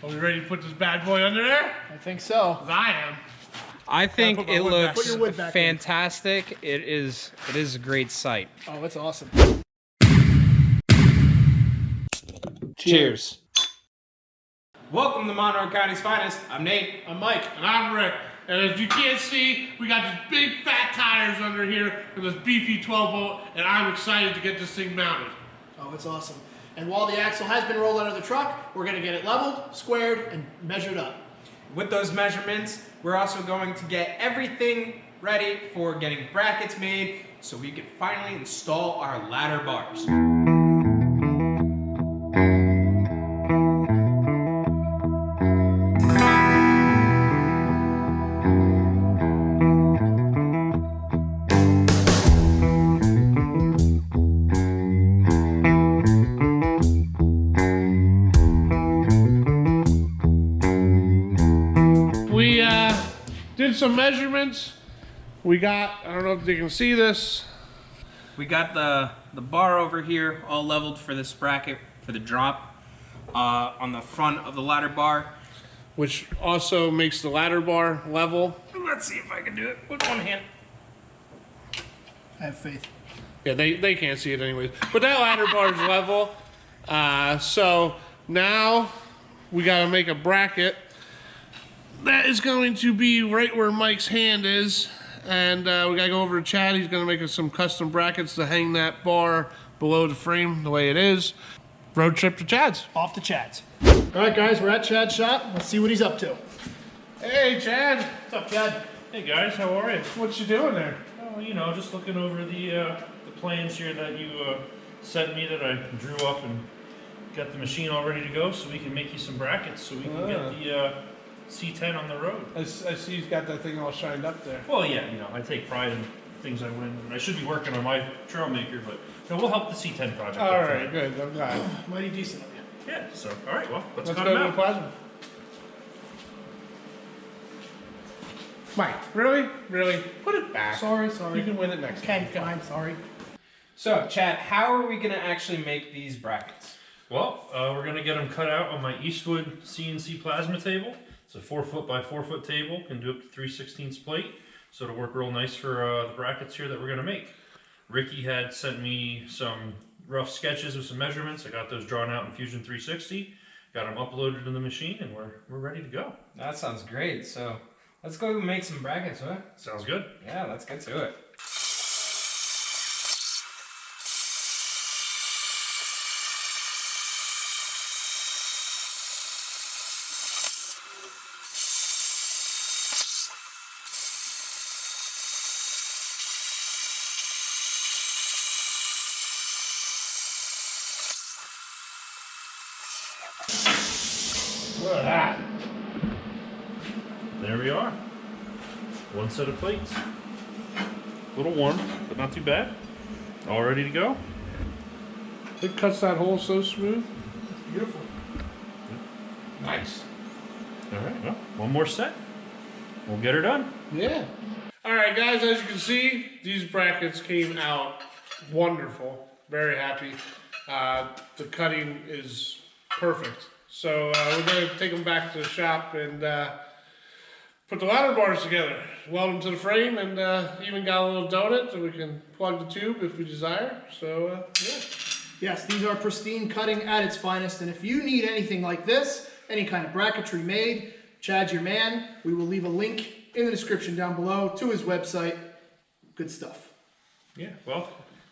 Are we ready to put this bad boy under there? I think so. 'Cause I am. I think it looks back fantastic. It is a great sight. Oh, it's awesome. Cheers. Welcome to Monroe County's finest. I'm Nate. I'm Mike. And I'm Rick. And as you can't see, we got these big fat tires under here for this beefy 12 volt, and I'm excited to get this thing mounted. Oh, it's awesome. And while the axle has been rolled out of the truck, we're gonna get it leveled, squared, and measured up. With those measurements, we're also going to get everything ready for getting brackets made so we can finally install our ladder bars. We did some measurements. We got, I don't know if you can see this. We got the bar over here all leveled for this bracket for the drop on the front of the ladder bar. Which also makes the ladder bar level. Let's see if I can do it with one hand. I have faith. Yeah, they can't see it anyways. But that ladder bar is level. So now we gotta make a bracket. That is going to be right where Mike's hand is. And we gotta go over to Chad. He's gonna make us some custom brackets to hang that bar below the frame the way it is. Road trip to Chad's. Off to Chad's. All right, guys, we're at Chad's shop. Let's see what he's up to. Hey, Chad. What's up, Chad? Hey guys, how are you? What you doing there? Oh, you know, just looking over the plans here that you sent me that I drew up and got the machine all ready to go, so we can make you some brackets so we can get the C10 on the road. I see he's got that thing all shined up there. Well, yeah, you know, I take pride in things I win, and I should be working on my Trailmaker, but you know, we'll help the C10 project. All out right, tonight. good. I'm glad. Mighty decent of you. Yeah. So, all right. Well, let's Let's cut go them to the out. plasma. Mike, really? Really? Put it back. Sorry. You can win it next time. Okay, fine, sorry. So, Chad, how are we gonna actually make these brackets? Well, we're gonna get them cut out on my Eastwood CNC plasma table. It's a 4 foot by 4 foot table. Can do up to 3/16 plate, so it'll work real nice for the brackets here that we're gonna make. Ricky had sent me some rough sketches of some measurements. I got those drawn out in Fusion 360. Got them uploaded in the machine, and we're ready to go. That sounds great. So, let's go make some brackets, huh? Sounds good. Yeah, let's get to it. Look at that. There we are. One set of plates. A little warm, but not too bad. All ready to go. It cuts that hole so smooth. Beautiful. Nice. All right, well, one more set. We'll get her done. Yeah. All right, guys, as you can see, these brackets came out wonderful. Very happy. The cutting is perfect. So we're going to take them back to the shop and put the ladder bars together, weld them to the frame, and even got a little donut so we can plug the tube if we desire. So, yeah. Yes, these are pristine cutting at its finest, and if you need anything like this, any kind of bracketry made, Chad's your man. We will leave a link in the description down below to his website. Good stuff. Yeah, well,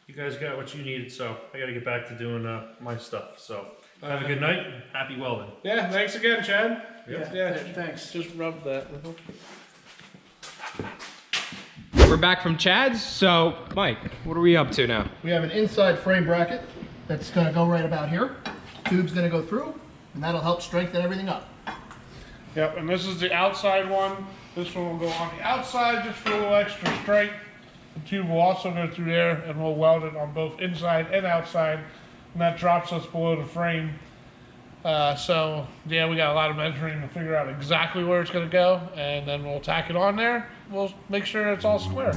you guys got what you needed, so I got to get back to doing my stuff. So have a good night and happy welding. Yeah, thanks again, Chad. Yeah, thanks. Just rub that. We're back from Chad's. So, Mike, what are we up to now? We have an inside frame bracket that's going to go right about here. Tube's going to go through, and that'll help strengthen everything up. Yep, and this is the outside one. This one will go on the outside just for a little extra strength. The tube will also go through there, and we'll weld it on both inside and outside, and that drops us below the frame. So yeah, we got a lot of measuring to figure out exactly where it's going to go, and then we'll tack it on there. We'll make sure it's all square.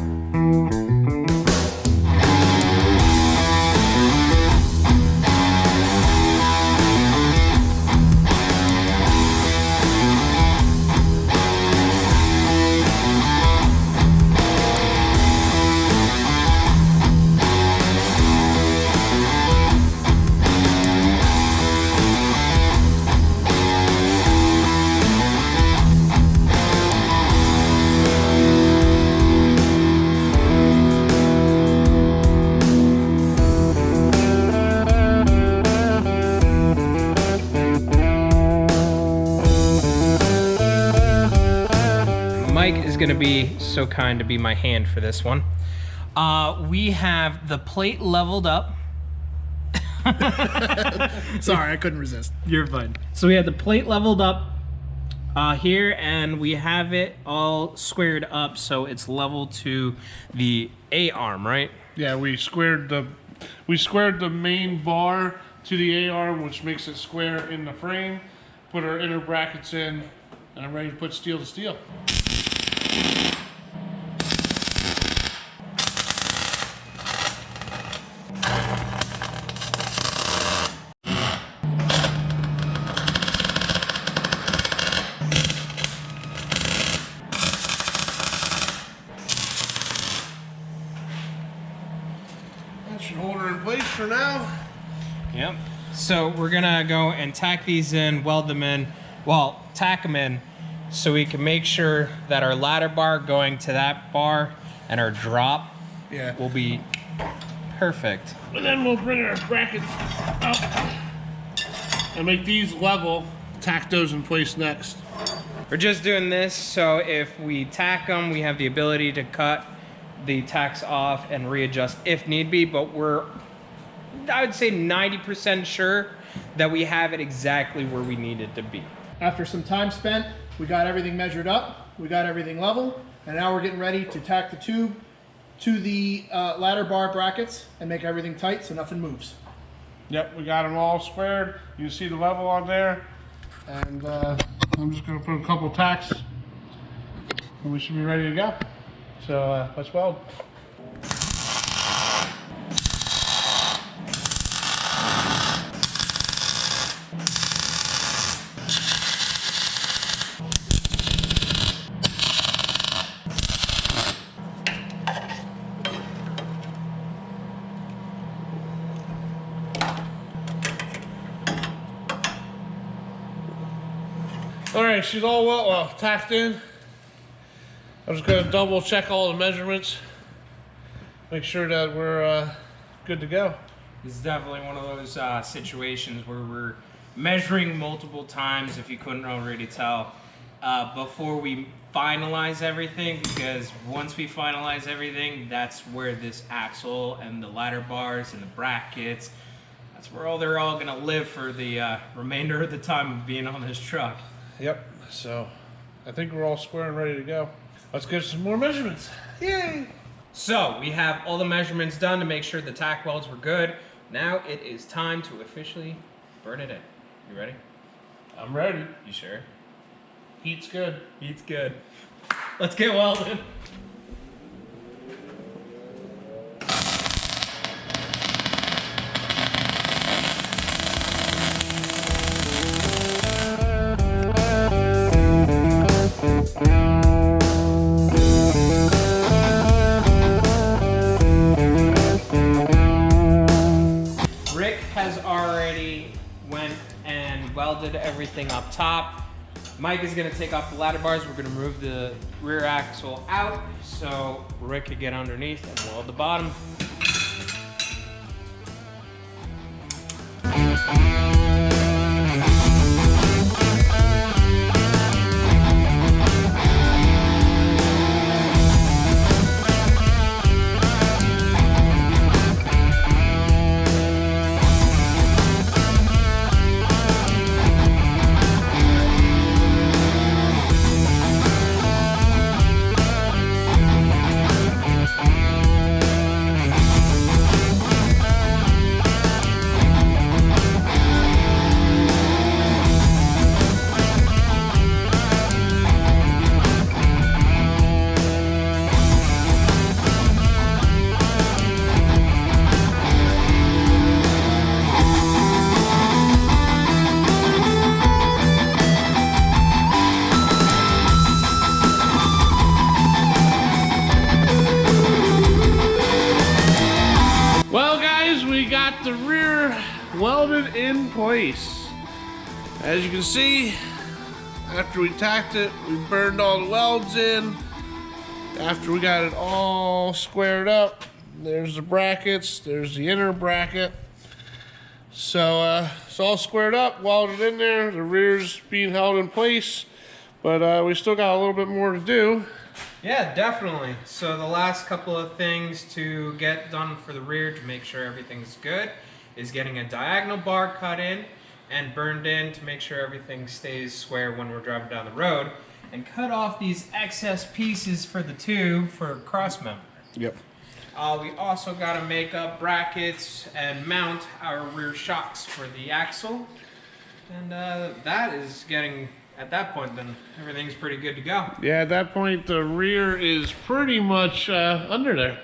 gonna be so kind to be my hand for this one. We have the plate leveled up. Sorry, I couldn't resist. You're fine. So we had the plate leveled up here, and we have it all squared up so it's level to the A arm, right? Yeah, we squared the main bar to the A arm, which makes it square in the frame. Put our inner brackets in, and I'm ready to put steel to steel. That should hold her in place for now. Yep. So we're gonna go and tack these in, weld them in, well, tack them in so we can make sure that our ladder bar going to that bar and our drop will be perfect. And then we'll bring our brackets up and make these level. Tack those in place next. We're just doing this so if we tack them, we have the ability to cut the tacks off and readjust if need be, but we're, I would say 90% sure that we have it exactly where we need it to be. After some time spent, we got everything measured up, we got everything level, and now we're getting ready to tack the tube to the ladder bar brackets and make everything tight so nothing moves. Yep, we got them all squared. You can see the level on there. And I'm just gonna put a couple tacks and we should be ready to go. So let's weld. All right, she's all well tacked in. I'm just gonna double check all the measurements, make sure that we're good to go. This is definitely one of those situations where we're measuring multiple times, if you couldn't already tell, before we finalize everything, because once we finalize everything, that's where this axle and the ladder bars and the brackets, that's where they're all gonna live for the remainder of the time of being on this truck. Yep, so I think we're all square and ready to go. Let's get some more measurements. Yay! So we have all the measurements done to make sure the tack welds were good. Now it is time to officially burn it in. You ready? I'm ready. You sure? Heat's good. Heat's good. Let's get welding. Rick has already went and welded everything up top. Mike is gonna take off the ladder bars. We're gonna move the rear axle out so Rick can get underneath and weld the bottom. Well, guys, we got the rear welded in place. As you can see, after we tacked it, we burned all the welds in. After we got it all squared up, there's the brackets, there's the inner bracket. So it's all squared up, welded in there. The rear's being held in place, but we still got a little bit more to do. Yeah, definitely. So the last couple of things to get done for the rear to make sure everything's good is getting a diagonal bar cut in and burned in to make sure everything stays square when we're driving down the road, and cut off these excess pieces for the tube for cross member. Yep. We also got to make up brackets and mount our rear shocks for the axle, and that is getting, at that point, then everything's pretty good to go. Yeah, at that point, the rear is pretty much under there.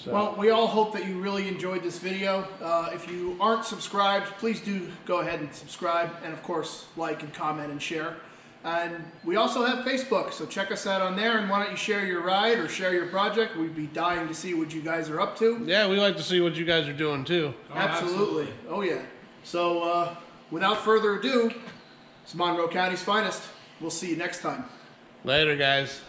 So. Well, we all hope that you really enjoyed this video. If you aren't subscribed, please do go ahead and subscribe, and of course, like and comment and share. And we also have Facebook, so check us out on there, and why don't you share your ride or share your project? We'd be dying to see what you guys are up to. Yeah, we like to see what you guys are doing too. Absolutely. Oh yeah. So without further ado, it's Monroe County's finest. We'll see you next time. Later, guys.